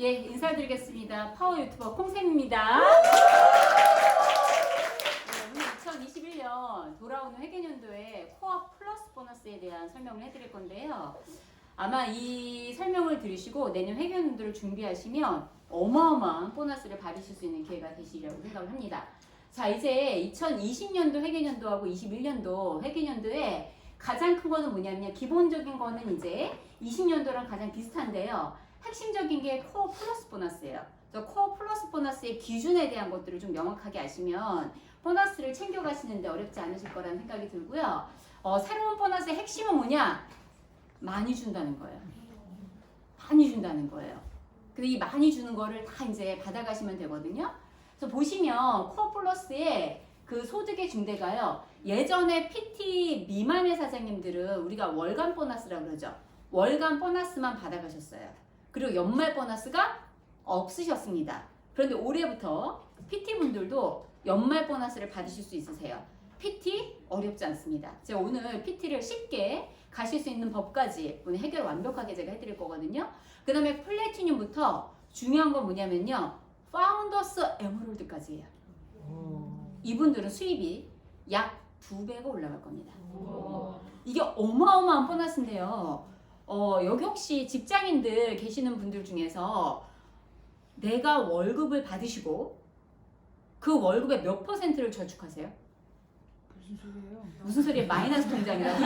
예, 인사드리겠습니다. 파워 유튜버 콩쌤입니다. 오늘 2021년 돌아오는 회계연도의 코어 플러스 보너스에 대한 설명을 해드릴 건데요. 아마 이 설명을 들으시고 내년 회계연도를 준비하시면 어마어마한 보너스를 받으실 수 있는 기회가 되시리라고 생각을 합니다. 자, 이제 2020년도 회계연도하고 21년도 회계연도에 가장 큰 거는 뭐냐면 기본적인 거는 이제 20년도랑 가장 비슷한데요. 핵심적인 게 코어 플러스 보너스예요. 그래서 코어 플러스 보너스의 기준에 대한 것들을 좀 명확하게 아시면 보너스를 챙겨가시는데 어렵지 않으실 거라는 생각이 들고요. 새로운 보너스의 핵심은 뭐냐? 많이 준다는 거예요. 많이 준다는 거예요. 근데 이 많이 주는 거를 다 이제 받아가시면 되거든요. 그래서 보시면 코어 플러스의 그 소득의 중대가요. 예전에 PT 미만의 사장님들은 우리가 월간 보너스라고 그러죠. 월간 보너스만 받아가셨어요. 그리고 연말 보너스가 없으셨습니다. 그런데 올해부터 PT분들도 연말 보너스를 받으실 수 있으세요. PT 어렵지 않습니다. 제가 오늘 PT를 쉽게 가실 수 있는 법까지 오늘 해결 완벽하게 제가 해드릴 거거든요. 그 다음에 플래티늄부터 중요한 건 뭐냐면요. 파운더스 에메랄드까지예요. 이분들은 수입이 약 2배가 올라갈 겁니다. 이게 어마어마한 보너스인데요. 여기 혹시 직장인들 계시는 분들 중에서 내가 월급을 받으시고 그 월급의 몇 %를 저축하세요? 무슨 소리예요? 무슨 소리예요? 마이너스 통장이라고.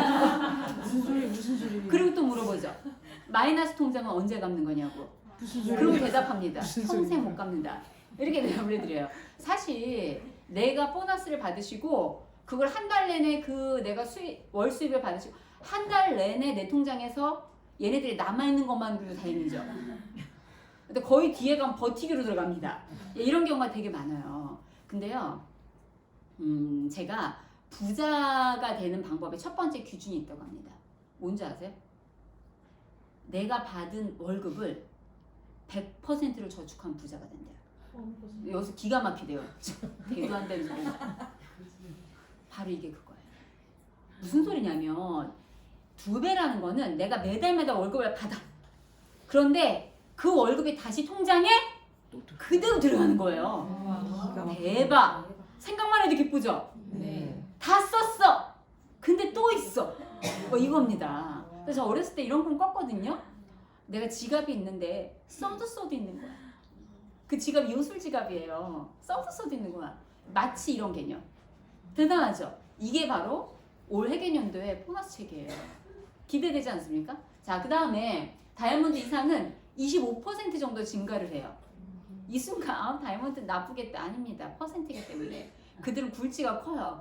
무슨 소리예요? 그리고 또 물어보죠. 마이너스 통장은 언제 갚는 거냐고. 무슨 소리예요? 그럼 대답합니다. 무슨 평생 소리예요? 못 갚는다. 이렇게 대답을 해드려요. 사실 내가 보너스를 받으시고 그걸 한 달 내내 그 내가 월 수입을 받으시고 한 달 내내 내 통장에서 얘네들이 남아있는 것만 그래도 다행이죠. 근데 거의 뒤에 가면 버티기로 들어갑니다. 이런 경우가 되게 많아요. 근데요, 제가 부자가 되는 방법의 첫 번째 기준이 있다고 합니다. 뭔지 아세요? 내가 받은 월급을 100%를 저축한 부자가 된대요. 여기서 기가 막히대요. 대도 안 되는 소리. 바로 이게 그거예요. 무슨 소리냐면 2배라는 거는 내가 매달 월급을 받아. 그런데 그 월급이 다시 통장에 그대로 들어가는 거예요. 대박. 생각만 해도 기쁘죠? 네. 다 썼어. 근데 또 있어. 이겁니다. 그래서 저 어렸을 때 이런 꿈 꿨거든요. 내가 지갑이 있는데 써도 있는 거야. 그 지갑이 요술 지갑이에요. 써도 있는 거야. 마치 이런 개념. 대단하죠? 이게 바로 올 회계연도의 보너스 체계예요. 기대되지 않습니까? 자, 그 다음에 다이아몬드 이상은 25% 정도 증가를 해요. 이 순간 다이아몬드 나쁘겠다. 아닙니다. 퍼센트이기 때문에. 그들은 굴지가 커요.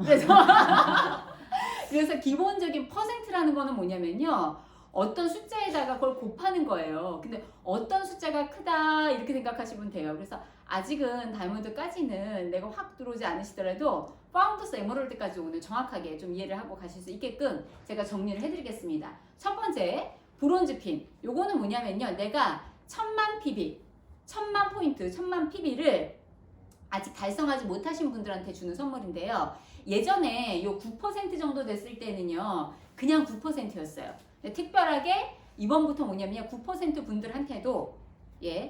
그래서 기본적인 퍼센트라는 거는 뭐냐면요. 어떤 숫자에다가 그걸 곱하는 거예요. 근데 어떤 숫자가 크다 이렇게 생각하시면 돼요. 그래서 아직은 다이아몬드까지는 내가 확 들어오지 않으시더라도 파운더스 에메랄드까지 오늘 정확하게 좀 이해를 하고 가실 수 있게끔 제가 정리를 해드리겠습니다. 첫 번째 브론즈 핀. 요거는 뭐냐면요. 내가 1000만 PB, 1000만 포인트, 1000만 PB를 아직 달성하지 못하신 분들한테 주는 선물인데요. 예전에 요 9% 정도 됐을 때는요. 그냥 9%였어요. 특별하게 이번부터 뭐냐면 9% 분들한테도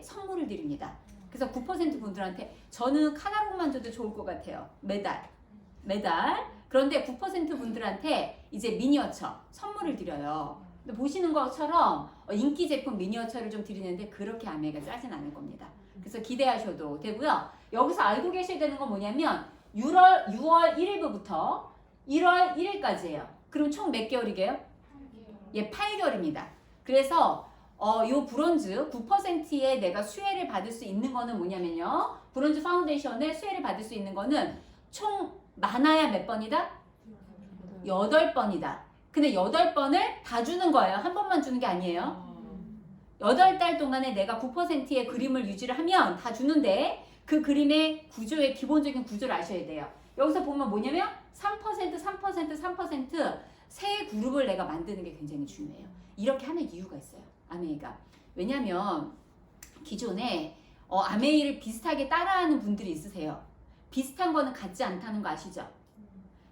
선물을 드립니다. 그래서 9% 분들한테 저는 카나론만 줘도 좋을 것 같아요. 매달. 그런데 9% 분들한테 이제 미니어처 선물을 드려요. 근데 보시는 것처럼 인기 제품 미니어처를 좀 드리는데 그렇게 아메가 짜진 않을 겁니다. 그래서 기대하셔도 되고요. 여기서 알고 계셔야 되는 건 뭐냐면 6월 1일부터 1월 1일까지예요. 그럼 총 몇 개월이게요? 8개월입니다. 그래서 요 브론즈 9%에 내가 수혜를 받을 수 있는 거는 뭐냐면요. 브론즈 파운데이션에 수혜를 받을 수 있는 거는 총 많아야 몇 번이다? 8번이다. 근데 8번을 다 주는 거예요. 한 번만 주는 게 아니에요. 8달 동안에 내가 9%의 그림을 유지를 하면 다 주는데 그 그림의 구조의 기본적인 구조를 아셔야 돼요. 여기서 보면 뭐냐면 3% 세 그룹을 내가 만드는 게 굉장히 중요해요. 이렇게 하는 이유가 있어요. 아메이가. 왜냐면 기존에 아메이를 비슷하게 따라하는 분들이 있으세요. 비슷한 거는 같지 않다는 거 아시죠?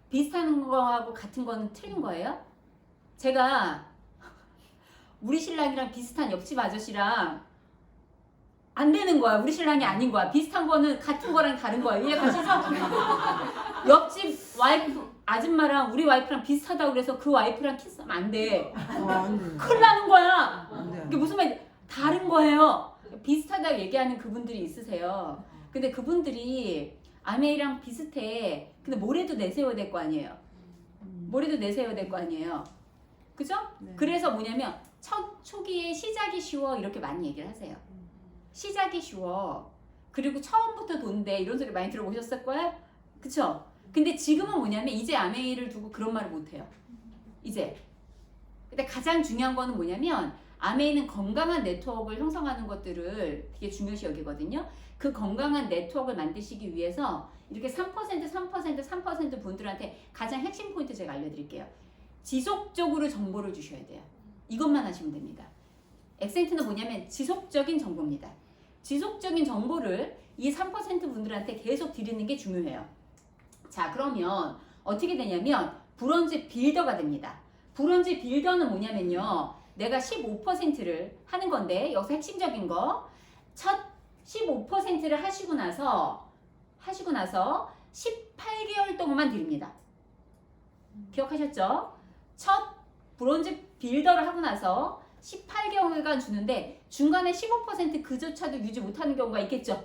비슷한 거하고 같은 거는 틀린 거예요. 제가 우리 신랑이랑 비슷한 옆집 아저씨랑 안 되는 거야. 우리 신랑이 아닌 거야. 비슷한 거는 같은 거랑 다른 거야. 이해 가시죠? 옆집 와이프 아줌마랑 우리 와이프랑 비슷하다고 그래서 그 와이프랑 키스하면 안 돼. 안 돼. 큰일 나는 거야. 안 돼. 이게 무슨 말이야? 다른 거예요. 비슷하다고 얘기하는 그분들이 있으세요. 근데 그분들이 아메이랑 비슷해. 근데 모래도 내세워야 될 거 아니에요. 모래도 내세워야 될 거 아니에요. 그죠? 네. 그래서 뭐냐면 초기에 시작이 쉬워 이렇게 많이 얘기를 하세요. 시작이 쉬워. 그리고 처음부터 돈대 이런 소리 많이 들어보셨을 거예요? 그쵸? 근데 지금은 뭐냐면 이제 아메이를 두고 그런 말을 못해요. 이제. 근데 가장 중요한 거는 뭐냐면 아메이는 건강한 네트워크를 형성하는 것들을 되게 중요시 여기거든요. 그 건강한 네트워크를 만드시기 위해서 이렇게 3% 분들한테 가장 핵심 포인트 제가 알려드릴게요. 지속적으로 정보를 주셔야 돼요. 이것만 하시면 됩니다. 액센트는 뭐냐면 지속적인 정보입니다. 지속적인 정보를 이 3% 분들한테 계속 드리는 게 중요해요. 자, 그러면 어떻게 되냐면 브론즈 빌더가 됩니다. 브론즈 빌더는 뭐냐면요. 내가 15%를 하는 건데 여기서 핵심적인 거 첫 15%를 하시고 나서 18개월 동안만 드립니다. 기억하셨죠? 첫 브론즈 빌더를 하고 나서 18개월간 주는데 중간에 15% 그조차도 유지 못하는 경우가 있겠죠.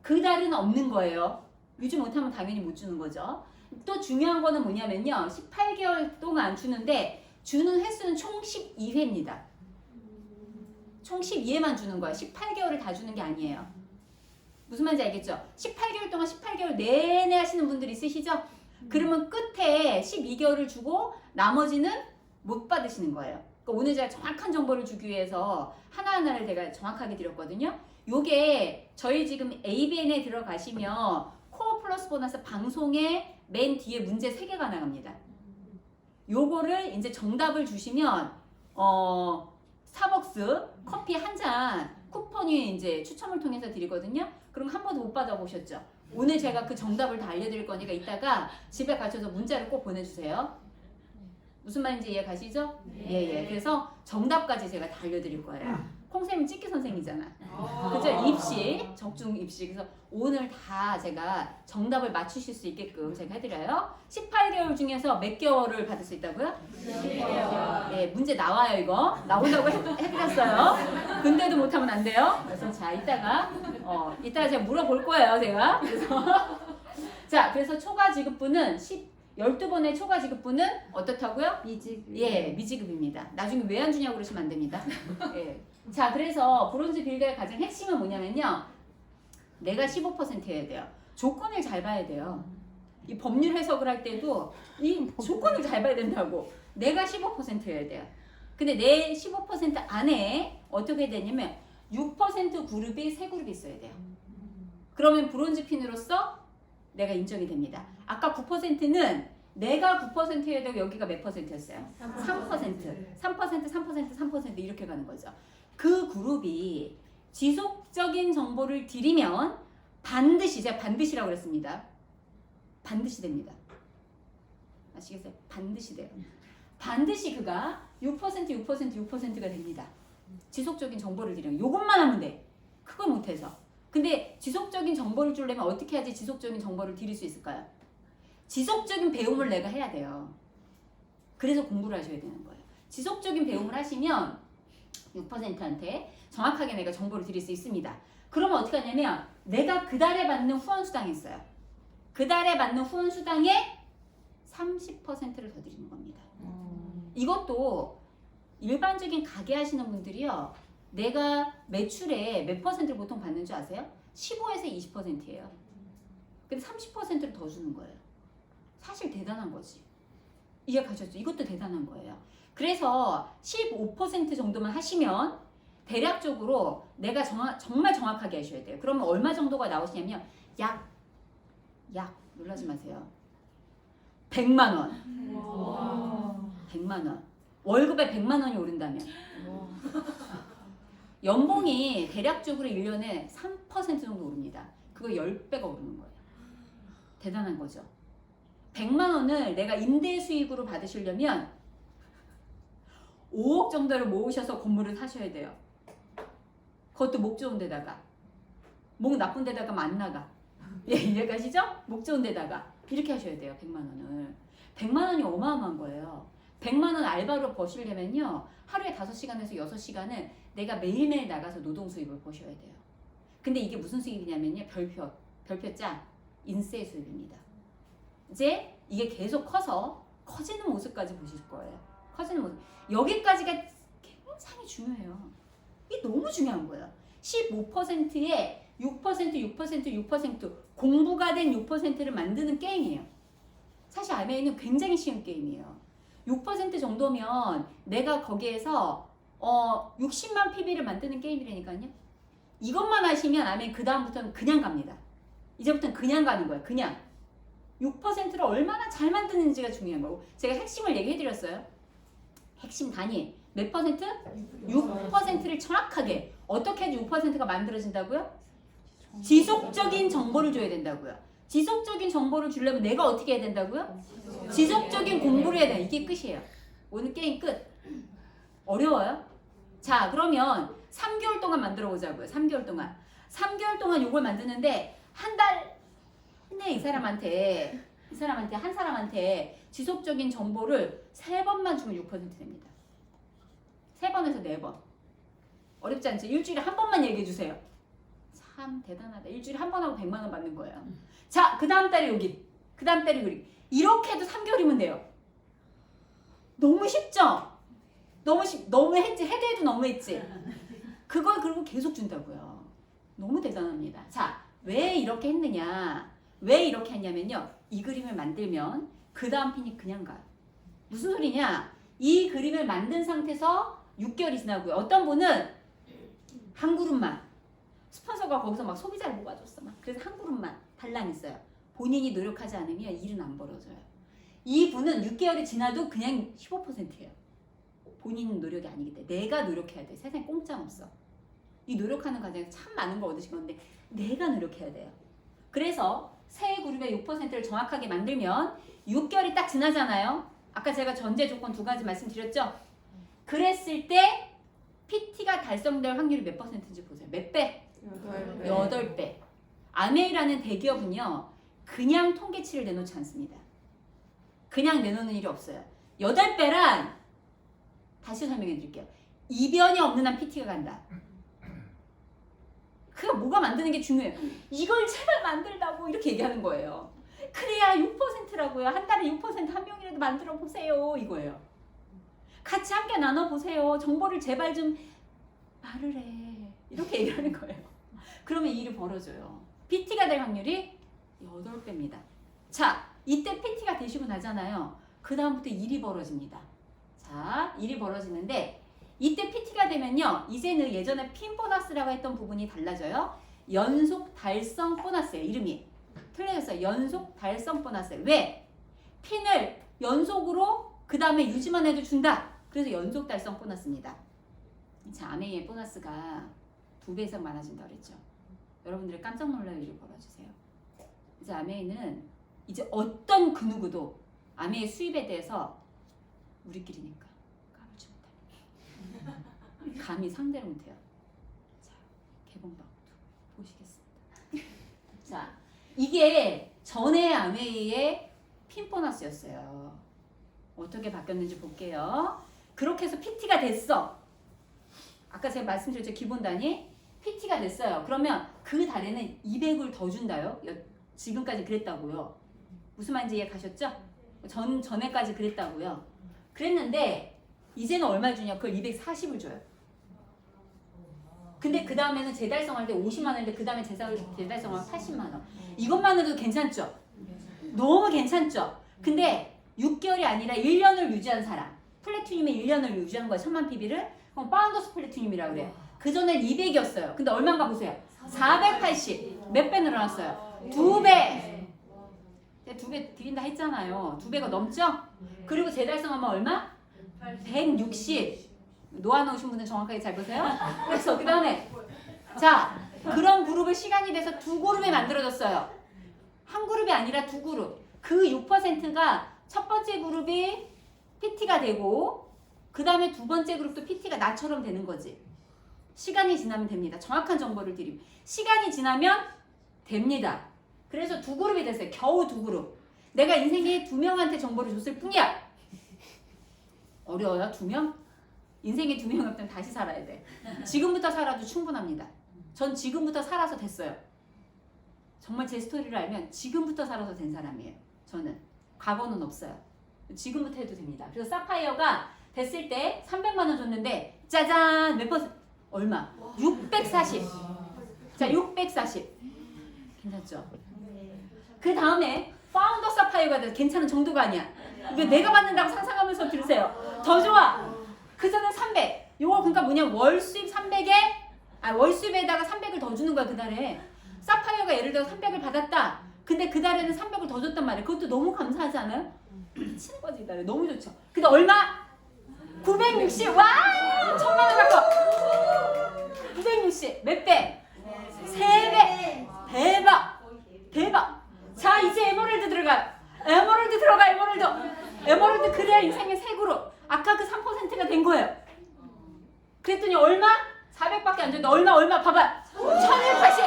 그 달은 없는 거예요. 유지 못하면 당연히 못 주는 거죠. 또 중요한 거는 뭐냐면요. 18개월 동안 주는데 주는 횟수는 총 12회입니다. 총 12회만 주는 거예요. 18개월을 다 주는 게 아니에요. 무슨 말인지 알겠죠? 18개월 동안 18개월 내내 하시는 분들 있으시죠? 그러면 끝에 12개월을 주고 나머지는 못 받으시는 거예요. 그러니까 오늘 제가 정확한 정보를 주기 위해서 하나하나를 제가 정확하게 드렸거든요. 요게 저희 지금 ABN에 들어가시면 코어 플러스 보너스 방송의 맨 뒤에 문제 3개가 나갑니다. 요거를 이제 정답을 주시면 스타벅스 커피 한 잔 쿠폰이 이제 추첨을 통해서 드리거든요. 그럼 한 번도 못 받아보셨죠? 오늘 제가 그 정답을 다 알려드릴 거니까 이따가 집에 가셔서 문자를 꼭 보내주세요. 무슨 말인지 이해 가시죠? 예. 그래서 정답까지 제가 다 알려드릴 거예요. 콩쌤은 찍기 선생이잖아. 그죠? 입시, 적중 입시. 그래서 오늘 다 제가 정답을 맞추실 수 있게끔 제가 해드려요. 18개월 중에서 몇 개월을 받을 수 있다고요? 12개월. 네, 문제 나와요 이거. 나온다고 해드렸어요. 근데도 못하면 안 돼요. 그래서 자, 이따가 제가 물어볼 거예요, 제가. 그래서 자, 그래서 초과 지급분은 12번의 초과 지급분은 어떻다고요? 미지급. 예, 미지급입니다. 나중에 왜 안 주냐고 그러시면 안 됩니다. 예. 자, 그래서 브론즈 빌더의 가장 핵심은 뭐냐면요. 내가 15% 해야 돼요. 조건을 잘 봐야 돼요. 이 법률 해석을 할 때도 이 조건을 잘 봐야 된다고. 내가 15% 해야 돼요. 근데 내 15% 안에 어떻게 되냐면 6% 그룹이 3그룹이 있어야 돼요. 그러면 브론즈 핀으로서 내가 인정이 됩니다. 아까 9%는 내가 9% 해야 되고 여기가 몇 %였어요? 3% 이렇게 가는 거죠. 그 그룹이 지속적인 정보를 드리면 반드시, 제가 반드시라고 그랬습니다. 반드시 됩니다. 아시겠어요? 반드시 돼요. 반드시 그가 6%가 됩니다. 지속적인 정보를 드리면 요것만 하면 돼. 그거 못해서. 근데 지속적인 정보를 주려면 어떻게 해야지 지속적인 정보를 드릴 수 있을까요? 지속적인 배움을 내가 해야 돼요. 그래서 공부를 하셔야 되는 거예요. 지속적인 배움을 하시면 6%한테 정확하게 내가 정보를 드릴 수 있습니다. 그러면 어떻게 하냐면 내가 그 달에 받는 후원 수당이 있어요. 그 달에 받는 후원 수당의 30%를 더 드리는 겁니다. 이것도 일반적인 가게 하시는 분들이요. 내가 매출의 몇 %를 보통 받는 줄 아세요? 15에서 20%예요. 근데 30%를 더 주는 거예요. 사실 대단한 거지. 이해 가셨죠? 이것도 대단한 거예요. 그래서 15% 정도만 하시면 대략적으로 내가 정말 정확하게 하셔야 돼요. 그러면 얼마 정도가 나오시냐면 약 놀라지 마세요. 100만 원. 100만 원. 월급에 100만 원이 오른다면 연봉이 대략적으로 1년에 3% 정도 오릅니다. 그거 10배가 오르는 거예요. 대단한 거죠. 100만 원을 내가 임대 수익으로 받으시려면 5억 정도를 모으셔서 건물을 사셔야 돼요. 그것도 목 좋은 데다가. 목 나쁜 데다가 안 나가. 예, 이해가시죠? 목 좋은 데다가 이렇게 하셔야 돼요. 100만 원을. 100만 원이 어마어마한 거예요. 100만 원 알바로 버시려면요. 하루에 5시간에서 6시간은 내가 매일매일 나가서 노동 수입을 보셔야 돼요. 근데 이게 무슨 수입이냐면요. 별표자 인세 수입입니다. 이제 이게 계속 커서 커지는 모습까지 보실 거예요. 커지는 모습. 여기까지가 굉장히 중요해요. 이게 너무 중요한 거예요. 15%에 6% 공부가 된 6%를 만드는 게임이에요. 사실 아메이는 굉장히 쉬운 게임이에요. 6% 정도면 내가 거기에서 60만 PB를 만드는 게임이라니까요. 이것만 하시면 아메이 그 다음부터는 그냥 갑니다. 이제부터는 그냥 가는 거예요. 그냥 6%를 얼마나 잘 만드는지가 중요한 거고 제가 핵심을 얘기해 드렸어요. 핵심 단위 몇 퍼센트? 6%를 정확하게 어떻게 해야지 6%가 만들어진다고요? 지속적인 정보를 줘야 된다고요. 지속적인 정보를 주려면 내가 어떻게 해야 된다고요? 지속적인 공부를 해야 돼. 이게 끝이에요. 오늘 게임 끝. 어려워요? 자, 그러면 3개월 동안 만들어 보자고요. 3개월 동안. 3개월 동안 이걸 만드는데 한 달 내에 한 사람한테 지속적인 정보를 3번만 주면 6% 됩니다. 3번에서 4번. 어렵지 않죠? 일주일에 한 번만 얘기해 주세요. 참 대단하다. 일주일에 한 번 하고 100만 원 받는 거예요. 자, 그 다음 달에 여기. 그 다음 달에 여기. 이렇게 해도 3개월이면 돼요. 너무 쉽죠? 너무 했지. 해도 너무했지. 그걸 그리고 계속 준다고요. 너무 대단합니다. 자, 왜 이렇게 했느냐? 왜 이렇게 했냐면요. 이 그림을 만들면 그 다음 핀이 그냥 가요. 무슨 소리냐? 이 그림을 만든 상태에서 6개월이 지나고요. 어떤 분은 한 그룹만 스폰서가 거기서 막 소비자를 모아줬어. 막. 그래서 한 그룹만 달랑 있어요. 본인이 노력하지 않으면 일은 안 벌어져요. 이 분은 6개월이 지나도 그냥 15%예요. 본인 노력이 아니기 때문에 내가 노력해야 돼. 세상에 공짜 없어. 이 노력하는 과정에서 참 많은 걸 얻으신 건데 내가 노력해야 돼요. 그래서 새 그룹의 6%를 정확하게 만들면 6개월이 딱 지나잖아요. 아까 제가 전제 조건 2가지 말씀드렸죠. 그랬을 때 PT가 달성될 확률이 몇 %인지 보세요. 몇 배? 8배. 아메이라는 대기업은요. 그냥 통계치를 내놓지 않습니다. 그냥 내놓는 일이 없어요. 8배란 다시 설명해 드릴게요. 이변이 없는 한 PT가 간다. 그가 뭐가 만드는 게 중요해요. 이걸 제발 만들라고 이렇게 얘기하는 거예요. 그래야 6%라고요. 한 달에 6%한 명이라도 만들어 보세요. 이거예요. 같이 함께 나눠보세요. 정보를 제발 좀 말을 해. 이렇게 얘기하는 거예요. 그러면 이 일이 벌어져요. PT가 될 확률이 8배입니다. 자, 이때 PT가 되시고 나잖아요. 그 다음부터 일이 벌어집니다. 자, 일이 벌어지는데 이때 PT가 되면요. 이제는 예전에 핀 보너스라고 했던 부분이 달라져요. 연속 달성 보너스예요. 이름이. 틀려졌어요. 연속 달성 보너스. 왜? 핀을 연속으로 그 다음에 유지만 해도 준다. 그래서 연속 달성 보너스입니다. 자, 아메이의 보너스가 2배 이상 많아진다고 그랬죠. 여러분들이 깜짝 놀랄 일이 벌어지세요. 이제 아메이는 이제 어떤 그 누구도 아메이의 수입에 대해서 우리끼리니까 까불지 못하니 감히 상대를 못해요. 자, 개봉박도 보시겠습니다. 자, 이게 전에 아메이의 핀 보너스였어요. 어떻게 바뀌었는지 볼게요. 그렇게 해서 PT가 됐어. 아까 제가 말씀드렸죠. 기본 단위 PT가 됐어요. 그러면 그 달에는 200을 더 준다요. 지금까지 그랬다고요. 무슨 말인지 이해 가셨죠? 전에까지 그랬다고요. 그랬는데 이제는 얼마 주냐? 그걸 240을 줘요. 근데 그 다음에는 재달성할 때 50만 원인데 그 다음에 재달성하면 80만 원. 이것만으로도 괜찮죠? 너무 괜찮죠? 근데 6개월이 아니라 1년을 유지한 사람. 플래티늄에 1년을 유지한 거야. 1000만 PB를. 그럼 파운더스 플래티늄이라고 그래. 그전엔 200이었어요. 근데 얼마인가 보세요. 480. 몇 배 늘어났어요? 2배. 2배 드린다 했잖아요. 2배가 넘죠? 그리고 재달성하면 얼마? 160. 놓아놓으신 분은 정확하게 잘 보세요. 그래서 그 다음에 자, 그런 그룹을 시간이 돼서 2그룹이 만들어졌어요. 한 그룹이 아니라 2그룹. 그 6%가 첫 번째 그룹이 PT가 되고 그 다음에 두 번째 그룹도 PT가 나처럼 되는 거지. 시간이 지나면 됩니다. 정확한 정보를 드림. 시간이 지나면 됩니다. 그래서 두 그룹이 됐어요. 겨우 두 그룹. 내가 인생에 2명한테 정보를 줬을 뿐이야. 어려워요? 2명? 인생에 2명 없으면 다시 살아야 돼. 지금부터 살아도 충분합니다. 전 지금부터 살아서 됐어요. 정말 제 스토리를 알면 지금부터 살아서 된 사람이에요. 저는. 과거는 없어요. 지금부터 해도 됩니다. 그래서 사파이어가 됐을 때 300만 원 줬는데 짜잔! 몇 퍼센트? 얼마? 640. 자, 640. 괜찮죠? 그 다음에 파운더 사파이어가 돼서 괜찮은 정도가 아니야. 이거 내가 받는다고 상상하면서 들으세요. 더 좋아. 그 전에 300. 요거 그러니까 뭐냐? 월 수입 300에 월 수입에다가 300을 더 주는 거야, 그달에. 사파이어가 예를 들어 300을 받았다. 근데 그달에는 300을 더 줬단 말이야. 그것도 너무 감사하지 않아요? 미치는 거지, 이달에. 너무 좋죠. 근데 얼마? 960. 와! 1000만 원 갖고. 960. 몇 배? 3배. 대박. 대박. 자, 이제 에메랄드 들어가. 에메랄드 들어가, 에메랄드. 에메랄드 그래야 인생의 새 그룹. 아까 그 3%가 된 거예요. 그랬더니 얼마? 400밖에 안 됐는데 얼마 봐봐. 1180.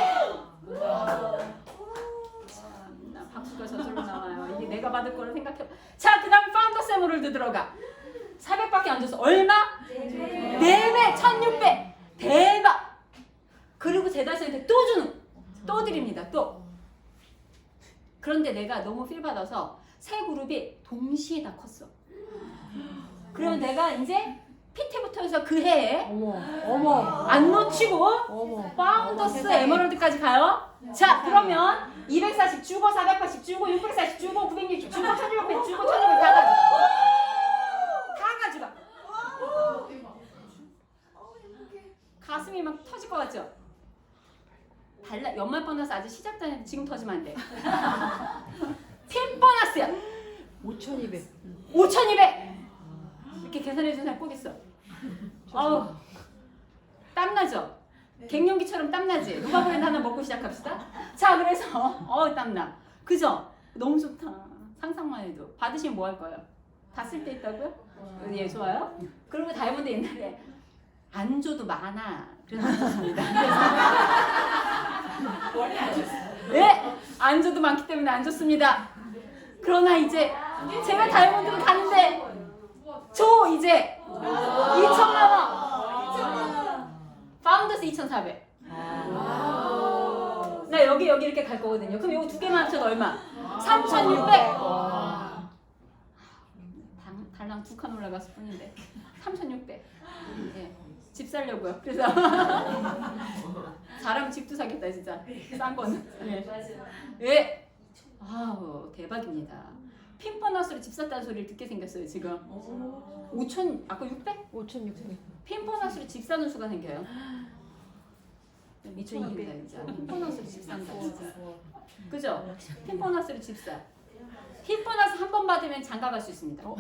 나 박수가 저절로 나와요. 이게 내가 받을 거를 생각해. 자, 그 다음 파운더스 에메랄드 들어가. 400밖에 안 줬어. 얼마? 4배. 1600. 대박. 그리고 제다스한테 또 주는. 또 드립니다. 또. 그런데 내가 너무 필 받아서 세 그룹이 동시에 다 컸어. 그러면 내가 이제 PT부터 해서 그 해에 어머 안 놓치고 어머 파운더스 에메랄드까지 가요. 자, 그러면 240 주고 480 주고 640 주고 960 주고 1600 주고 1600 다 가져가. 가슴이 막 터질 것 같죠? 연말 보너스 아직 시작도 안 했는데 지금 터지면 안 돼. 핀 보너스야. 5200 5200. 이렇게 계산해 주는 사람 꼭 있어. 아우, 땀나죠? 갱년기처럼 땀나지? 누가 보낸 하나 먹고 시작합시다. 자, 그래서 땀나. 그죠? 너무 좋다. 상상만 해도. 받으시면 뭐 할 거예요? 다 쓸 때 있다고요? 예, 좋아요. 그리고 다이아몬드 옛날에 안 줘도 많아. 그래서 안 줬습니다. 예, 안 줘도 많기 때문에 안 줬습니다. 그러나 이제 제가 다이아몬드를 가는데 줘 이제 2천만 원. 파운더스 2,400. 나 여기 이렇게 갈 거거든요. 그럼 이거 두 개만 합쳐도 얼마? 3,600. 달랑 2칸 올라갔을 뿐인데 3,600. 예. 집 살려고요. 그래서 잘하면 집도 사겠다 진짜. 싼 거는. 예. 예. 아우, 대박입니다. 핀 보너스로 집 샀다는 소리를 듣게 생겼어요 지금. 5천 아까 600? 5600 핀 보너스로 집 사는 수가 생겨요. 미쳐 이깁니다 진짜. 핀 보너스로 집 산다 진짜. 그죠? 핀 보너스로 집 사. 핀 보너스 한 번 받으면 장가 갈 수 있습니다. 자,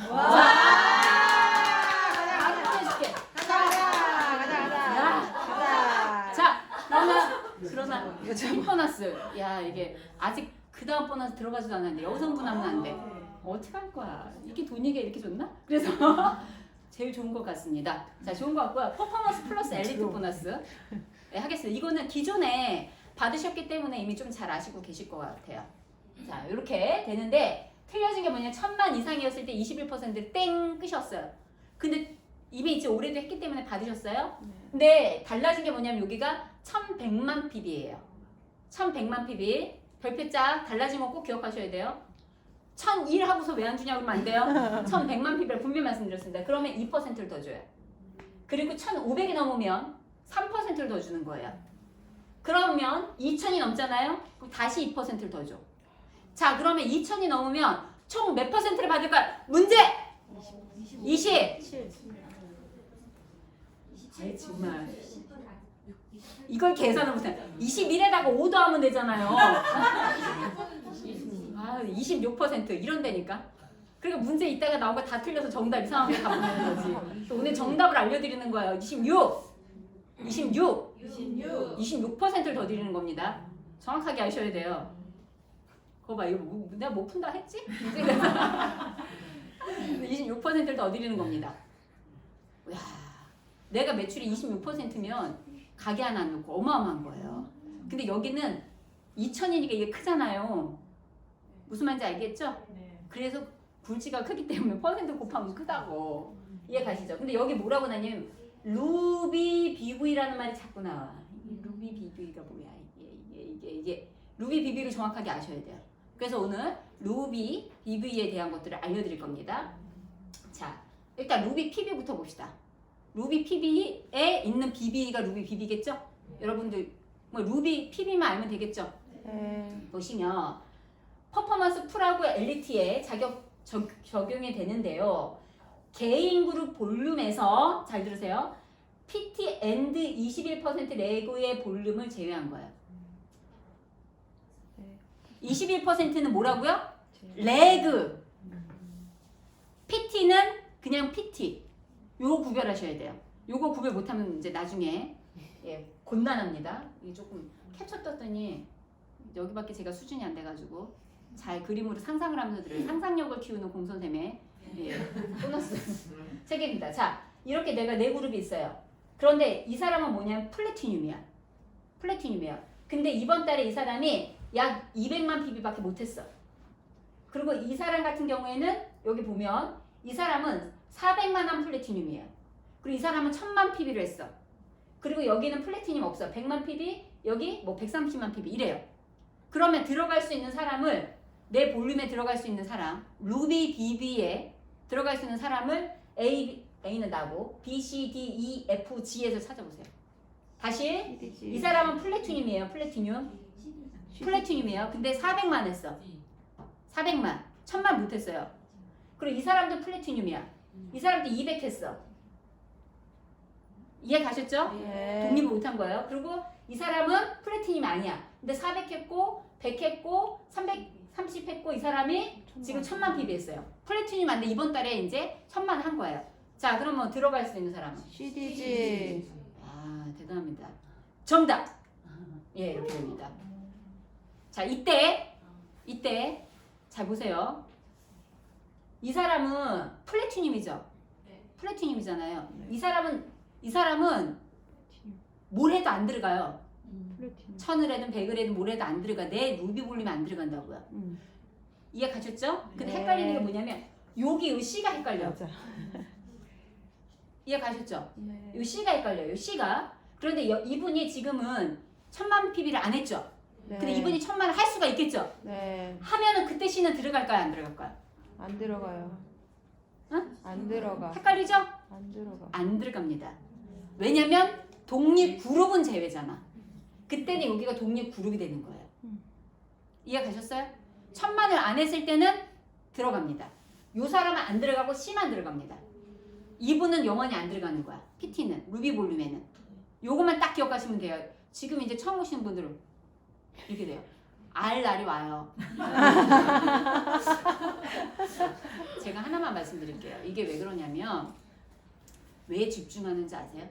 해줄게. 자, 그러나 핀 보너스. 야, 이게 아직 그 다음 보너스 들어가지도 않았는데 여성분 하면 안 돼. 어떻게 할 거야? 이게 돈이게 이렇게 좋나? 그래서 제일 좋은 것 같습니다. 자, 좋은 것 같고요. 퍼포먼스 플러스 엘리트 보너스 네, 하겠습니다. 이거는 기존에 받으셨기 때문에 이미 좀 잘 아시고 계실 것 같아요. 자, 이렇게 되는데 틀려진 게 뭐냐? 1000만 이상이었을 때 21%를 땡 끄셨어요. 근데 이미 이제 올해도 했기 때문에 받으셨어요. 근데 달라진 게 뭐냐면 여기가 1100만 PB예요. 1100만 PB. 별표 짝 달라진 거 꼭 기억하셔야 돼요. 1001 하고서 왜 안 주냐고 그러면 안 돼요. 1100만 PB를 분명히 말씀드렸습니다. 그러면 2%를 더 줘요. 그리고 1500이 넘으면 3%를 더 주는 거예요. 그러면 2000이 넘잖아요. 그럼 다시 2%를 더 줘. 자, 그러면 2000이 넘으면 총 몇 퍼센트를 받을까? 문제! 20. 아이 정말. 이걸 계산을 못해. 21에다가 5 더하면 되잖아요. 26% 이런 데니까. 그러니까 문제 이따가 나온 거 다 틀려서 정답 이상한 거 다 보내는 거지. 또 오늘 정답을 알려드리는 거예요. 26%를 더 드리는 겁니다. 정확하게 아셔야 돼요. 그거 봐, 이거 내가 못 푼다 했지? 26%를 더 드리는 겁니다. 야, 내가 매출이 26%면 가게 하나 놓고 어마어마한 거예요. 근데 여기는 2천이니까 이게 크잖아요. 무슨 말인지 알겠죠? 그래서 굴지가 크기 때문에 퍼센트 곱하면 크다고. 이해 가시죠? 근데 여기 뭐라고 나냐면 루비 BV라는 말이 자꾸 나와. 루비 BV가 뭐야? 이게 루비 BV를 정확하게 아셔야 돼요. 그래서 오늘 루비 BV에 대한 것들을 알려드릴 겁니다. 자, 일단 루비 PB부터 봅시다. 루비 PB에 있는 BB가 루비 BB겠죠? 여러분들 뭐 루비 PB만 알면 되겠죠? 보시면 퍼포먼스 풀하고 엘리트에 적용이 되는데요. 개인 그룹 볼륨에서 잘 들으세요. PT and 21% 레그의 볼륨을 제외한 거예요. 21%는 뭐라고요? 레그. PT는 그냥 PT. 요거 구별하셔야 돼요. 요거 구별 못하면 이제 나중에 곤란합니다. 이게 조금 캡처 떴더니 여기밖에 제가 수준이 안 돼가지고 잘 그림으로 상상을 하면서 들어요. 상상력을 키우는 공선생의 보너스 3개입니다. 자, 이렇게 내가 네 그룹이 있어요. 그런데 이 사람은 뭐냐면 플래티늄이야. 근데 이번 달에 이 사람이 약 200만 PB밖에 못했어. 그리고 이 사람 같은 경우에는 여기 보면 이 사람은 400만원 플래티늄이에요. 그리고 이 사람은 1000만 PB를 했어. 그리고 여기는 플래티늄 없어. 100만 PB, 여기 뭐 130만 PB 이래요. 그러면 들어갈 수 있는 사람을 내 볼륨에 들어갈 수 있는 사람, 루비 BB에 들어갈 수 있는 사람을 A는 나고 B, C, D, E, F, G에서 찾아보세요. 다시 이 사람은 플래티늄이에요. 플래티늄이에요. 근데 400만 했어. 400만. 1000만 못했어요. 그리고 이 사람도 플래티늄이야. 이 사람도 200 했어. 이해 가셨죠? 독립을 못한 거예요. 그리고 이 사람은 플래티늄이 아니야. 근데 400 했고 100 했고 330 했고 이 사람이 지금 1000만 PB 했어요. 플래티늄 안 돼. 이번 달에 이제 1000만 한 거예요. 자, 그러면 들어갈 수 있는 사람은? CDG. 아, 대단합니다. 정답! 예, 이렇게 됩니다. 자, 이때 잘 보세요. 이 사람은 플래티늄이죠? 플래티늄이잖아요. 이 사람은 뭘 해도 안 들어가요. 플래티늄. 1000을 해든 100을 해든 뭘 해도 안 들어가. 내 루비 볼륨이 안 들어간다고요. 이해 가셨죠? 근데 네. 헷갈리는 게 뭐냐면 여기 이 C가 헷갈려. 맞아. 이해 가셨죠? 네. 이 C가 헷갈려요. 이 C가. 그런데 이분이 지금은 1000만 PB를 안 했죠? 네. 근데 이분이 1000만을 할 수가 있겠죠? 네. 하면은 그때 C는 들어갈까요? 안 들어갈까요? 안 들어가요. 응? 안 들어가. 헷갈리죠? 안 들어가. 안 들어갑니다. 왜냐면 독립 그룹은 제외잖아. 그때는 여기가 독립 그룹이 되는 거예요. 이해 가셨어요? 1000만을 안 했을 때는 들어갑니다. 요 사람은 안 들어가고 C만 들어갑니다. 이분은 영원히 안 들어가는 거야. PT는 루비 볼륨에는. 요것만 딱 기억하시면 돼요. 지금 이제 처음 오시는 분들은 이렇게 돼요. 알 날이 와요. 제가 하나만 말씀드릴게요. 이게 왜 그러냐면 왜 집중하는지 아세요?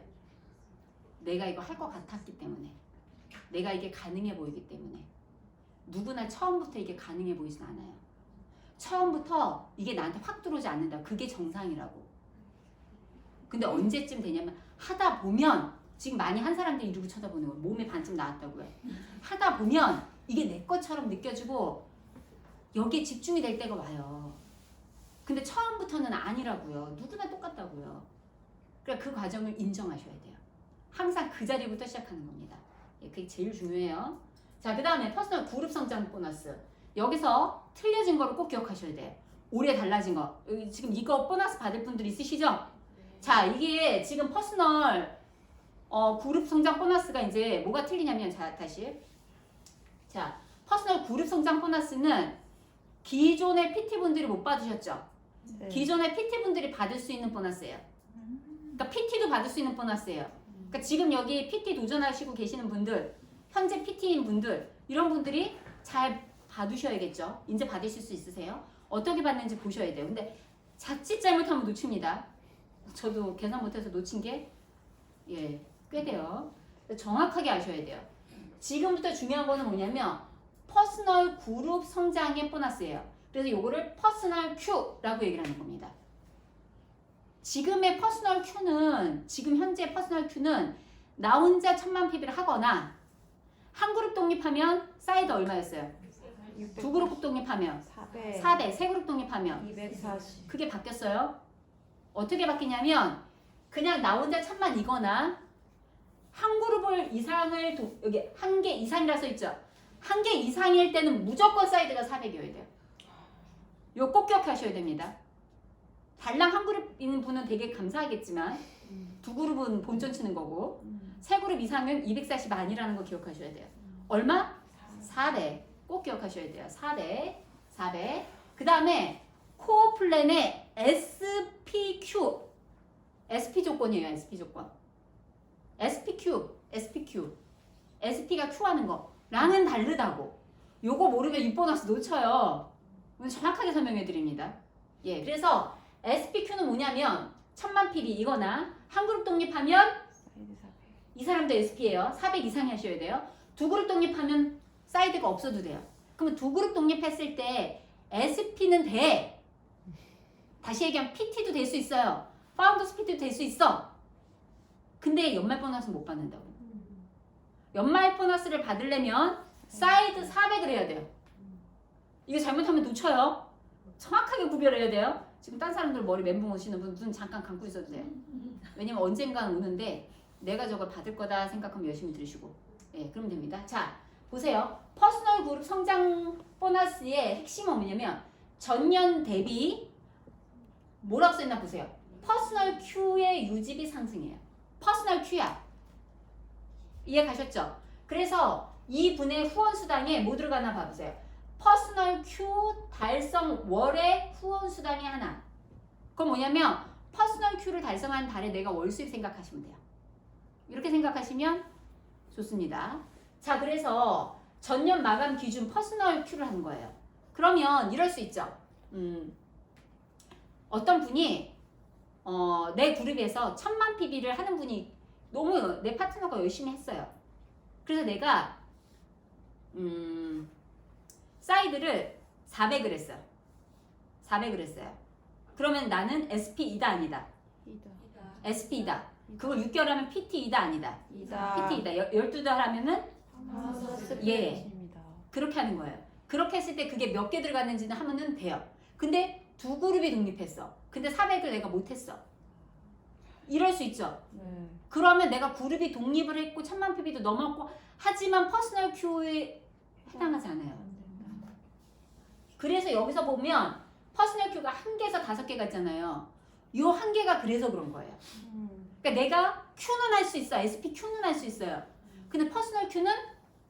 내가 이거 할 것 같았기 때문에. 내가 이게 가능해 보이기 때문에. 누구나 처음부터 이게 가능해 보이진 않아요. 처음부터 이게 나한테 확 들어오지 않는다. 그게 정상이라고. 근데 언제쯤 되냐면 하다 보면 지금 많이 한 사람들이 이러고 쳐다보는 거예요. 몸에 반쯤 나왔다고요. 하다 보면 이게 내 것처럼 느껴지고 여기에 집중이 될 때가 와요. 근데 처음부터는 아니라고요. 누구나 똑같다고요. 그러니까 그 과정을 인정하셔야 돼요. 항상 그 자리부터 시작하는 겁니다. 예, 그게 제일 중요해요. 자, 그 다음에 퍼스널 그룹 성장 보너스. 여기서 틀려진 거를 꼭 기억하셔야 돼요. 올해 달라진 거. 여기 지금 이거 보너스 받을 분들 있으시죠? 자, 이게 지금 퍼스널 그룹 성장 보너스가 이제 뭐가 틀리냐면, 자, 다시. 자, 퍼스널 그룹 성장 보너스는 기존의 PT분들이 못 받으셨죠? 네. 기존의 PT분들이 받을 수 있는 보너스예요. 그러니까 PT도 받을 수 있는 보너스예요. 그러니까 지금 여기 PT 도전하시고 계시는 분들, 현재 PT인 분들, 이런 분들이 잘 받으셔야겠죠. 이제 받으실 수 있으세요? 어떻게 받는지 보셔야 돼요. 근데 자칫 잘못하면 놓칩니다. 저도 계산 못해서 놓친 게 꽤 돼요. 정확하게 아셔야 돼요. 지금부터 중요한 거는 뭐냐면 퍼스널 그룹 성장의 보너스예요. 그래서 요거를 퍼스널 Q라고 얘기를 하는 겁니다. 지금의 퍼스널 Q는, 지금 현재 퍼스널 Q는 나 혼자 1000만 PB를 하거나 한 그룹 독립하면 사이드 얼마였어요? 두 그룹 독립하면 400. 400, 세 그룹 독립하면 240. 그게 바뀌었어요. 어떻게 바뀌냐면 그냥 나 혼자 1000만 이거나 한 그룹을 이상을 여기 한 개 이상이라 써 있죠. 한 개 이상일 때는 무조건 사이드가 400이어야 돼요. 이거 꼭 기억하셔야 됩니다. 달랑 한 그룹인 분은 되게 감사하겠지만 두 그룹은 본전 치는 거고 세 그룹 이상은 240 아니라는 거 기억하셔야 돼요. 얼마? 400. 꼭 기억하셔야 돼요. 400. 그 다음에 코어 플랜의 SPQ. SP 조건이에요. SP 조건. SPQ. SP가 Q 하는 거. 랑은 다르다고. 요거 모르면 이 보너스 놓쳐요. 오늘 정확하게 설명해 드립니다. 예, 그래서 SPQ는 뭐냐면 1000만 PB 이거나 한 그룹 독립하면 사이드 400. 이 사람도 SP예요. 400 이상이 하셔야 돼요. 두 그룹 독립하면 사이드가 없어도 돼요. 그러면 두 그룹 독립했을 때 SP는 돼. 다시 얘기하면 PT도 될 수 있어요. 파운더스 PT도 될 수 있어. 근데 연말 보너스는 못 받는다고. 연말 보너스를 받으려면 사이드 400을 해야 돼요. 이거 잘못하면 놓쳐요. 정확하게 구별해야 돼요. 지금 딴 사람들 머리 멘붕 오시는 분 눈 잠깐 감고 있어도 돼요. 왜냐면 언젠가는 오는데 내가 저걸 받을 거다 생각하면 열심히 들으시고. 예, 그러면 됩니다. 자, 보세요. 퍼스널 그룹 성장 보너스의 핵심은 뭐냐면 전년 대비 뭐라고 써있나 보세요. 퍼스널 Q의 유지비 상승이에요. 퍼스널 Q야. 이해 가셨죠? 그래서 이 분의 후원 수당에 뭐 들어가나 봐보세요. 퍼스널 Q 달성 월의 후원 수당이 하나. 그건 뭐냐면 퍼스널 Q를 달성한 달에 내가 월 수입 생각하시면 돼요. 이렇게 생각하시면 좋습니다. 자, 그래서 전년 마감 기준 퍼스널 Q를 하는 거예요. 그러면 이럴 수 있죠. 어떤 분이 내 그룹에서 1000만 PB를 하는 분이 너무 내 파트너가 열심히 했어요. 그래서 내가 사이드를 400을 했어요. 400을 했어요. 그러면 나는 SP2다 아니다. 2다. SP2다. 그걸 6개월 하면 PT2다 아니다. 2다. PT2다. 12달 하면은 예. 그렇게 하는 거예요. 그렇게 했을 때 그게 몇 개 들어갔는지는 하면은 돼요. 근데 두 그룹이 독립했어. 근데 400을 내가 못했어. 이럴 수 있죠. 네. 그러면 내가 그룹이 독립을 했고 1000만 PB도 넘었고 하지만 퍼스널 Q에 해당하지 않아요. 안 된다. 그래서 여기서 보면 퍼스널 Q가 1개에서 5개가 있잖아요. 요 1개가 그래서 그런 거예요. 그러니까 내가 Q는 할 수 있어. SPQ는 할 수 있어요. 근데 퍼스널 Q는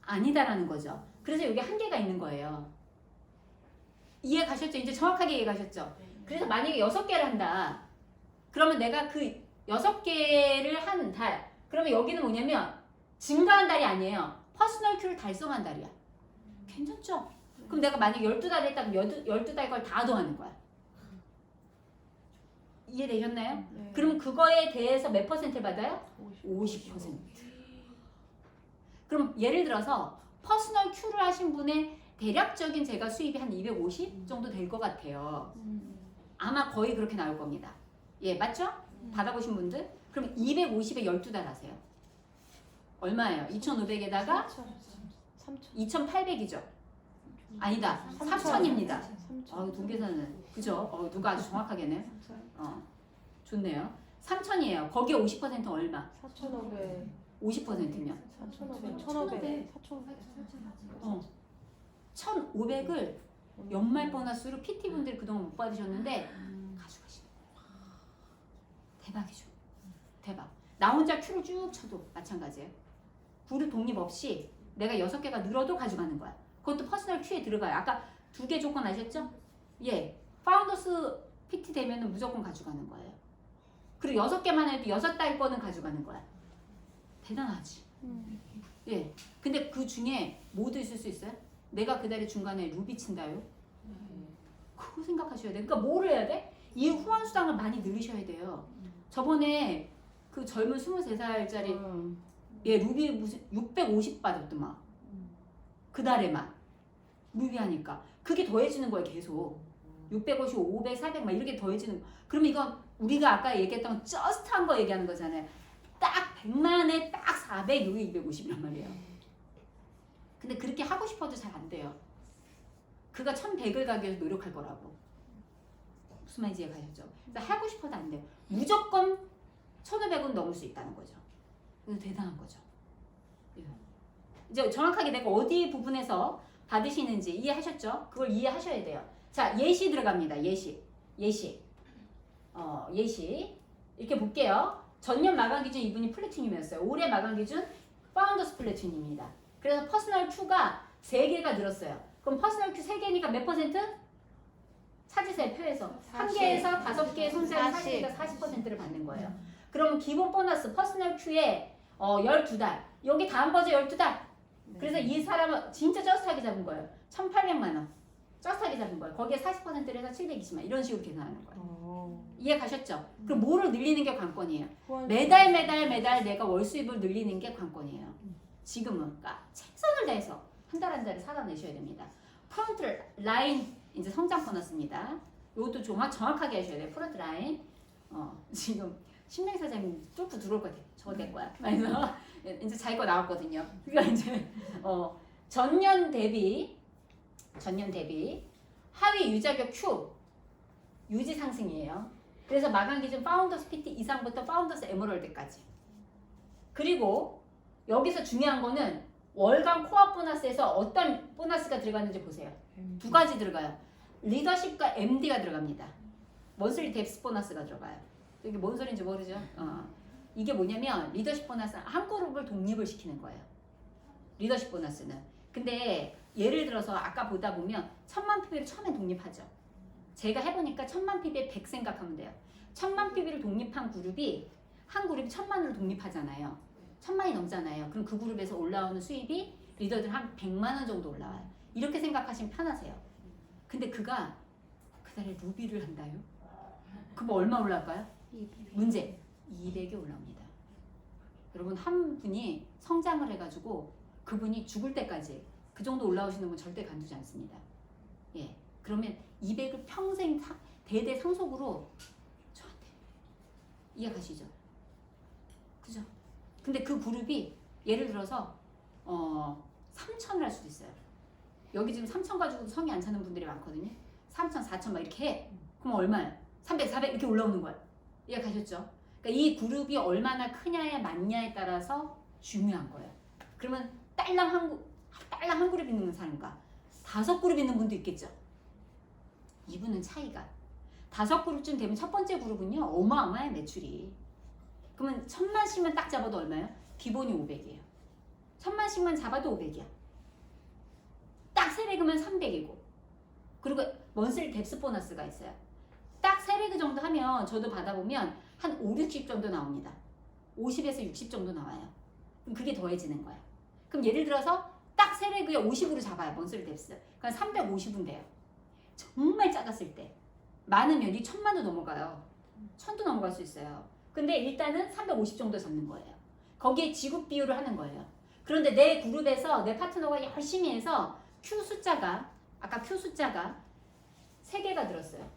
아니다라는 거죠. 그래서 여기 1개가 있는 거예요. 이해 가셨죠? 이제 정확하게 이해 가셨죠? 그래서 만약에 6개를 한다. 그러면 내가 그 6개를 한 달. 그러면 여기는 뭐냐면 증가한 달이 아니에요. 퍼스널 Q를 달성한 달이야. 괜찮죠? 그럼 내가 만약에 12달 했다면 12달 걸 다 더하는 거야. 이해되셨나요? 네. 그럼 그거에 대해서 몇 퍼센트를 받아요? 50%. 50%. 그럼 예를 들어서 퍼스널 Q를 하신 분의 대략적인 제가 수입이 한 250 정도 될 것 같아요. 아마 거의 그렇게 나올 겁니다. 예, 맞죠? 받아보신 분들? 그럼 250에 12달 하세요. 얼마예요? 2,500에다가 2,800이죠? 아니다. 3,000입니다. 3,000. 동계산은 그죠? 누가 아주 정확하게네. 좋네요. 3,000이에요. 거기에 50% 얼마? 4,500. 50%면 4,500. 1,500. 4,500. 1,500을 연말 보너스로 PT 분들이 그동안 못 받으셨는데 가져가시는 거예요. 대박이죠. 대박. 나 혼자 Q를 쭉 쳐도 마찬가지예요. 그룹 독립 없이 내가 6개가 늘어도 가져가는 거야. 그것도 퍼스널 Q에 들어가요. 아까 2개 조건 아셨죠? 예. 파운더스 PT 되면은 무조건 가져가는 거예요. 그리고 6개만 해도 6달 거는 가져가는 거야. 대단하지. 예. 근데 그 중에 뭐도 있을 수 있어요? 내가 그 달에 중간에 루비 친다요. 그거 생각하셔야 돼. 그러니까 뭐를 해야 돼? 이 후원 수당을 많이 늘리셔야 돼요. 저번에 그 젊은 23살짜리 예, 루비 무슨 650 받았더만. 그 달에만. 루비 하니까. 그게 더해지는 거예요, 계속. 650, 500, 400 막 이렇게 더해지는 거. 그럼 이건 우리가 아까 얘기했던 저스트한 거 얘기하는 거잖아요. 딱 100만에 딱 400, 여기 250이란 말이에요. 근데 그렇게 하고 싶어도 잘 안 돼요. 그가 1100을 가기 위해서 노력할 거라고. 무슨 말인지 이해가셨죠? 그래서 하고 싶어도 안 돼요. 무조건 1500은 넘을 수 있다는 거죠. 그래서 대단한 거죠. 예. 이제 정확하게 내가 어디 부분에서 받으시는지 이해하셨죠? 그걸 이해하셔야 돼요. 자, 예시 들어갑니다. 예시. 예시. 이렇게 볼게요. 전년 마감 기준 이분이 플래티늄이었어요. 올해 마감 기준 파운더스 플래티늄입니다. 그래서 퍼스널 Q가 3개가 늘었어요. 그럼 퍼스널 Q 3개니까 몇 퍼센트? 찾으세요, 표에서. 1개에서 5개의 손세는 40개가 40%를 받는 거예요. 그러면 기본 보너스 퍼스널 Q에 12달. 여기 다음 버전 12달. 그래서 이 사람은 진짜 저스트하게 잡은 거예요. 1,800만 원. 저스트하게 잡은 거예요. 거기에 40%를 해서 720만 이런 식으로 계산하는 거예요. 이해 가셨죠? 그럼 뭐를 늘리는 게 관건이에요? 매달 내가 월 수입을 늘리는 게 관건이에요. 지금은 그러니까 최선을 다해서 한 달 한 달을 살아내셔야 됩니다. 프론트 라인 이제 성장 보너스입니다. 이것도 정확하게 하셔야 돼요. 프론트 라인. 지금 신명 사장님 뚫고 들어올 것 같아요. 저거 내 거야. 그래서 이제 자기 거 나왔거든요. 그러니까 이제 전년 대비 하위 유자격 Q 유지 상승이에요. 그래서 마감 기준 파운더스 PT 이상부터 파운더스 에메랄드까지. 그리고 여기서 중요한 거는 월간 코어 보너스에서 어떤 보너스가 들어가는지 보세요. 2가지 들어가요. 리더십과 MD가 들어갑니다. 먼슬리 뎁스 보너스가 들어가요. 이게 뭔 소리인지 모르죠? 이게 뭐냐면 리더십 보너스는 한 그룹을 독립을 시키는 거예요. 리더십 보너스는. 근데 예를 들어서 아까 보다 보면 1000만 PB를 처음에 독립하죠. 제가 해보니까 1000만 PB에 100 생각하면 돼요. 1000만 PB를 독립한 그룹이 한 그룹이 1000만으로 독립하잖아요. 1000만이 넘잖아요. 그럼 그 그룹에서 올라오는 수입이 리더들 한 100만 원 정도 올라와요. 이렇게 생각하시면 편하세요. 근데 그가 그달에 루비를 한다요? 그럼 얼마 올라갈까요? 문제 200이 올라옵니다. 여러분 한 분이 성장을 해가지고 그분이 죽을 때까지 그 정도 올라오시는 분 절대 간두지 않습니다. 예, 그러면 200을 평생 대대 상속으로 저한테 이해가시죠? 그죠? 근데 그 그룹이 예를 들어서 3,000을 할 수도 있어요. 여기 지금 3,000 가지고도 성이 안 차는 분들이 많거든요. 3,000, 4,000 막 이렇게 해. 그럼 얼마야? 300, 400 이렇게 올라오는 거야. 이해가셨죠? 그러니까 이 그룹이 얼마나 크냐에 맞냐에 따라서 중요한 거예요. 그러면 딸랑 한 그룹 있는 사람과 5그룹 있는 분도 있겠죠. 이분은 차이가 5그룹쯤 되면 첫 번째 그룹은요 어마어마해 매출이. 그러면 1000만씩만 딱 잡아도 얼마예요? 기본이 500이에요. 1000만씩만 잡아도 500이야. 딱 3레그면 300이고. 그리고 먼슬 뎁스 보너스가 있어요. 딱 3레그 정도 하면 저도 받아보면 한 5, 60 정도 나옵니다. 50에서 60 정도 나와요. 그럼 그게 더해지는 거예요. 그럼 예를 들어서 딱 3레그에 50으로 잡아요. 먼슬 뎁스. 그럼 350은 돼요. 정말 작았을 때. 많으면 이 1000만도 넘어가요. 1000도 넘어갈 수 있어요. 근데 일단은 350 정도 잡는 거예요. 거기에 지급 비율을 하는 거예요. 그런데 내 그룹에서 내 파트너가 열심히 해서 Q 숫자가 아까 Q 숫자가 3개가 들었어요.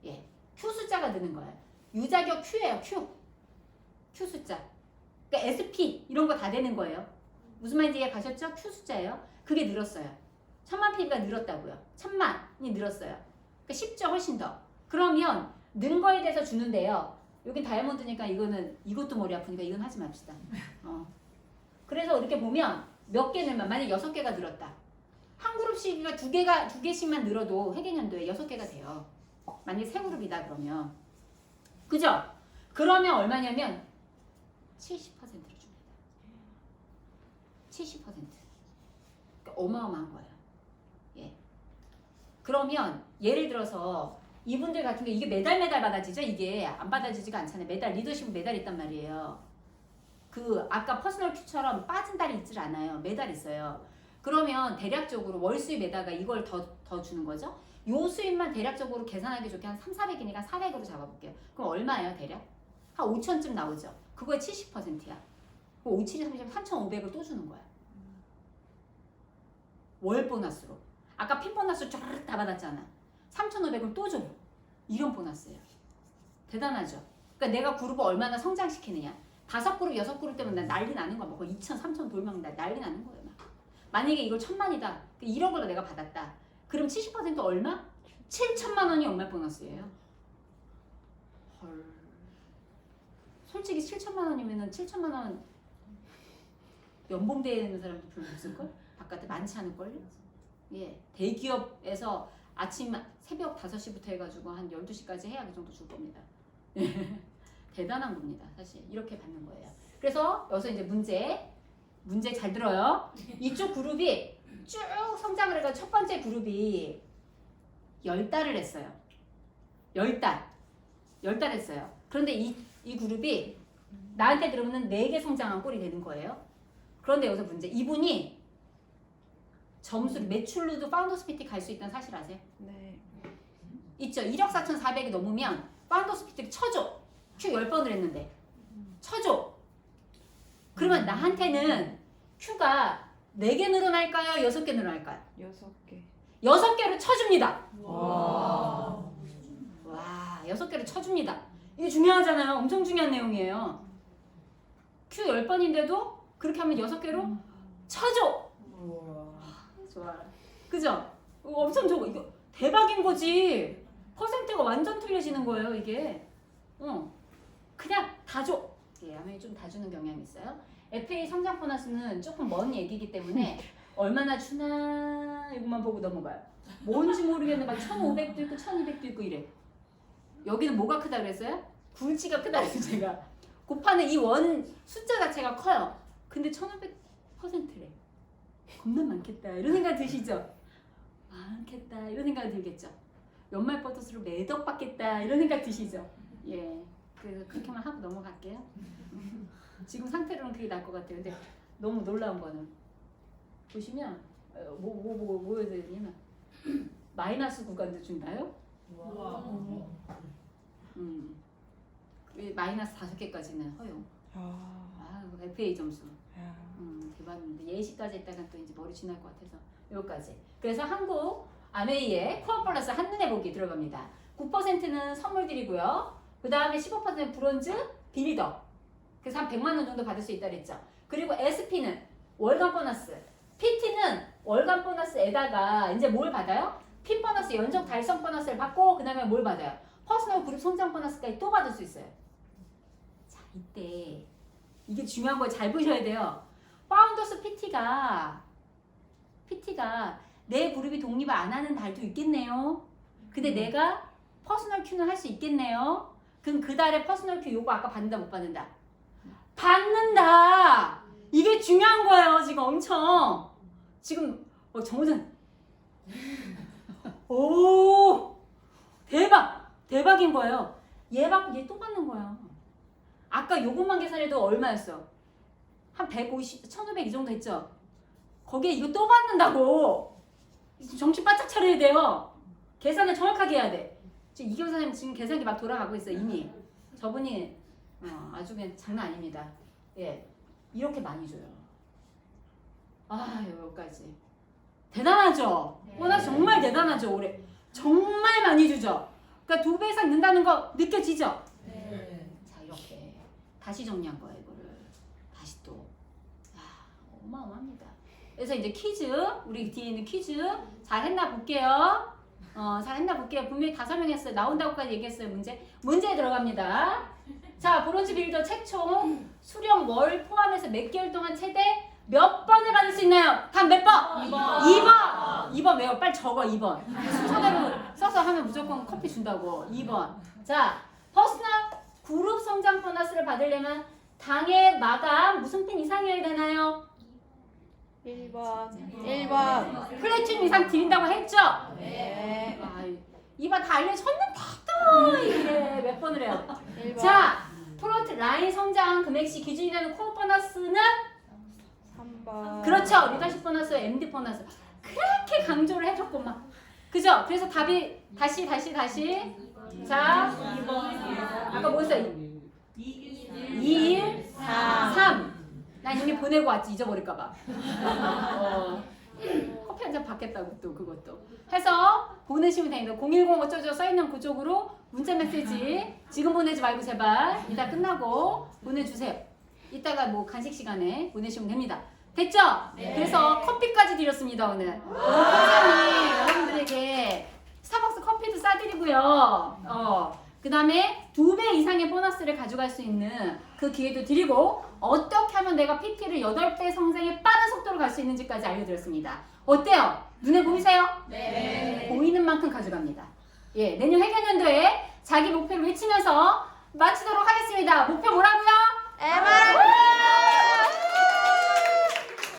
예, Q 숫자가 느는 거예요. 유자격 Q예요. Q 숫자. 그러니까 SP 이런 거 다 되는 거예요. 무슨 말인지 이해 가셨죠? Q 숫자예요. 그게 늘었어요. 1000만 PB가 늘었다고요. 1000만이 늘었어요. 그러니까 쉽죠, 훨씬 더. 그러면 는 거에 대해서 주는데요. 여기 다이아몬드니까 이것도 머리 아프니까 이건 하지 맙시다. 그래서 이렇게 보면 몇 개 늘면 만약 6개가 늘었다. 한 그룹씩이가 2개씩만 늘어도 회계년도에 6개가 돼요. 만약에 세 그룹이다 그러면. 그죠? 그러면 얼마냐면 70%를 줍니다. 70%. 그러니까 어마어마한 거예요. 예. 그러면 예를 들어서 이분들 같은 게 이게 매달 받아지죠? 이게 안 받아지지가 않잖아요. 매달 리더십은 매달 있단 말이에요. 그 아까 퍼스널 Q처럼 빠진 달이 있질 않아요. 매달 있어요. 그러면 대략적으로 월 수입에다가 이걸 더 주는 거죠. 요 수입만 대략적으로 계산하기 좋게 한 3, 400이니까 400으로 잡아볼게요. 그럼 얼마예요 대략? 한 5천쯤 나오죠. 그거의 70%야. 5, 7, 30, 3,500을 또 주는 거야. 월 보너스로. 아까 핀 보너스 쫙 다 받았잖아. 3,500을 또 줘요. 이런 보너스예요. 대단하죠. 그러니까 내가 그룹을 얼마나 성장시키느냐. 5그룹 6그룹 때문에 나 난리 나는 거야. 막 2천 3천 돌면 나 난리 나는 거예요. 막. 만약에 이걸 1,000만이다. 1억을 내가 받았다. 그럼 70% 얼마? 7천만 원이 연말 보너스예요. 헐. 솔직히 7천만 원이면은 7천만 원 연봉 되는 사람도 별로 없을걸? 바깥에 많지 않을걸요? 예. 대기업에서 아침 새벽 5시부터 해가지고 한 12시까지 해야 그 정도 줄 겁니다. 대단한 겁니다. 사실 이렇게 받는 거예요. 그래서 여기서 이제 문제 잘 들어요. 이쪽 그룹이 쭉 성장을 해가 첫 번째 그룹이 10달을 했어요. 10달 했어요. 그런데 이 그룹이 나한테 들어오는 4개 성장한 꼴이 되는 거예요. 그런데 여기서 문제. 이분이 점수를 매출로도 파운더스 PT 갈 수 있다는 사실 아세요? 네. 있죠. 1억 4,400이 넘으면 파운더스 PT를 쳐줘. 큐 10번을 했는데 쳐줘. 그러면 나한테는 큐가 4개 늘어날까요? 6개 늘어날까요? 6개. 6개를 쳐줍니다. 와. 와, 6개를 쳐줍니다. 이게 중요하잖아요. 엄청 중요한 내용이에요. 큐 10번인데도 그렇게 하면 6개로 쳐줘. 좋아. 그죠? 엄청 좋아. 이거 대박인 거지. 퍼센트가 완전 틀려지는 거예요, 이게. 그냥 다 줘. 예, 아마 좀 다 주는 경향이 있어요. FA 성장 보너스는 조금 먼 얘기이기 때문에 얼마나 주나 이것만 보고 넘어가요. 뭔지 모르겠는데 막 1,500도 있고 1,200도 있고 이래. 여기는 뭐가 크다 그랬어요? 굴지가 크다 그랬어요, 제가. 곱하는 이 원 숫자 자체가 커요. 근데 1,500%래. 겁나 많겠다. 이런 생각 드시죠? 많겠다. 이런 생각 들겠죠? 연말 보너스로 매덕 받겠다. 이런 생각 드시죠? 예. 그래서 그렇게만 하고 넘어갈게요. 지금 상태로는 그게 나을 것 같아요. 근데 너무 놀라운 거는 보시면 뭐 해야 되냐면 마이너스 구간도 준다요? 마이너스 5개까지는 허용. FA 점수. 대박인데 예시까지 했다가 또 이제 머리 지날 것 같아서 여기까지. 그래서 한국 아메이의 코어 플러스 한눈에 보기 들어갑니다. 9%는 선물 드리고요. 그 다음에 15% 브론즈 빌더. 그래서 한 100만 원 정도 받을 수 있다 그랬죠. 그리고 SP는 월간 보너스. PT는 월간 보너스에다가 이제 뭘 받아요? 핀 보너스 연속 달성 보너스를 받고 그 다음에 뭘 받아요? 퍼스널 그룹 성장 보너스까지 또 받을 수 있어요. 자, 이때 이게 중요한 거 잘 보셔야 돼요. 파운더스 PT가 내 그룹이 독립을 안 하는 달도 있겠네요. 근데 내가 퍼스널 큐는 할 수 있겠네요. 그럼 그 달에 퍼스널 큐 요거 아까 받는다 못 받는다? 받는다. 이게 중요한 거예요. 지금 엄청 지금 정우전 오 대박인 거예요. 얘 받고 얘 또 받는 거야. 아까 요것만 계산해도 얼마였어? 한 150, 1500 이 정도 했죠? 거기에 이거 또 받는다고. 정신 바짝 차려야 돼요. 계산을 정확하게 해야 돼. 지금 이경 선생님 지금 계산기 막 돌아가고 있어요. 이미. 저분이 아주 그냥 장난 아닙니다. 예, 이렇게 많이 줘요. 여기까지. 대단하죠? 나 정말 대단하죠? 올해. 정말 많이 주죠? 그러니까 2배 이상 는다는 거 느껴지죠? 자, 이렇게. 다시 정리한 거예요, 이거를. 다시 또. 어마어마합니다. 그래서 이제 퀴즈, 우리 뒤에 있는 퀴즈 잘 했나 볼게요. 잘 했나 볼게요. 분명히 다 설명했어요. 나온다고까지 얘기했어요. 문제에 들어갑니다. 자, 브론즈 빌더 최총 수령 월 포함해서 몇 개월 동안 최대 몇 번을 받을 수 있나요? 단 몇 번? 2번 외워. 빨리 적어. 2번. 순서대로 써서 하면 무조건 커피 준다고. 2번. 자, 퍼스널 그룹 성장 보너스를 받으려면 당해 마감 무슨 핀 이상이어야 되나요? 1번. 플래툰 이상 드린다고 했죠? 네. 이번 다 알려줬는데 또 이게 몇 번을 해요? 1번. 자, 프론트 라인 성장 금액시 기준이 되는 코어 보너스는 3번. 그렇죠. 리더십 보너스, MD 보너스 그렇게 강조를 해줬구만. 그죠? 그래서 답이 다시 자, 2번. 아까 뭐였어요? 2, 1, 3. 난 이미 보내고 왔지. 잊어버릴까봐. 커피 한 잔 받겠다고 또 그것도 해서 보내시면 됩니다. 010 어쩌죠 써있는 그쪽으로 문자 메시지 지금 보내지 말고 제발 이따 끝나고 보내주세요. 이따가 뭐 간식 시간에 보내시면 됩니다. 됐죠? 그래서 커피까지 드렸습니다 오늘. 원장님 여러분들에게 스타벅스 커피도 싸드리고요. 그 다음에 2배 이상의 보너스를 가져갈 수 있는 그 기회도 드리고 어떻게 하면 내가 PT를 8배 성장에 빠른 속도로 갈 수 있는지까지 알려드렸습니다. 어때요? 눈에 보이세요? 네. 보이는 만큼 가져갑니다. 예, 내년 회계연도에 자기 목표를 외치면서 마치도록 하겠습니다. 목표 뭐라고요? 에메랄드